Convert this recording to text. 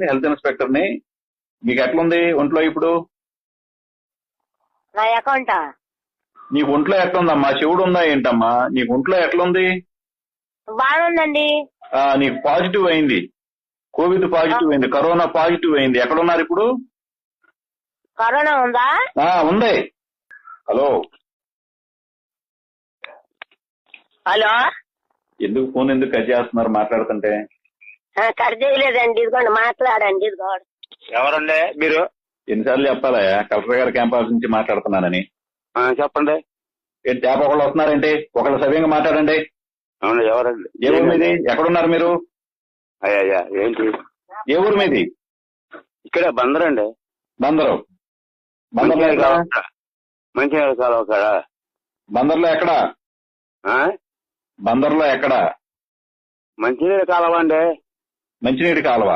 Health inspector ని. మీకు ఎట్లుంది ఒంట్లో ఇప్పుడు? నా అకౌంటా? నీకు ఒంట్లో ఎట్లుందమ్మా? చెవుడు ఉందా ఏంటమ్మా? నీకు ఒంట్లో ఎట్లుంది? బాగుందండి. నీకు పాజిటివ్ అయింది, కోవిడ్ పాజిటివ్ అయింది, కరోనా పాజిటివ్ అయింది. ఎక్కడున్నారు ఇప్పుడు? కరోనా ఉందా? ఉంది. హలో హలో, ఎందుకు ఫోన్ ఎందుకు కట్ చేస్తున్నారు మాట్లాడుతుంటే? కట్ చేయలేదండి, ఇదిగోండి మాట్లాడండి. ఇదిగోండి. ఎవరండి మీరు? ఎన్నిసార్లు చెప్పాలా కలెక్టర్ గారి క్యాంపస్ నుంచి మాట్లాడుతున్నానని? చెప్పండి. ఏంటి తేప ఒకళ్ళు వస్తున్నారంటే ఒకళ్ళు సవ్యంగా మాట్లాడండి. అవును, ఎవరండి? ఏ ఊరు మీది? ఎక్కడున్నారు మీరు? అయ్యా ఏంటి? ఏ ఊరు మీది? ఇక్కడే బందరండి. బందరు. బందర్లో ఎక్కడ? మంచినీళ్ళ కాలువ కాడ. బందర్లో ఎక్కడ? బందర్లో ఎక్కడ? మంచినీళ్ళ కాలువ అండి. మంచినీటి కాలువ.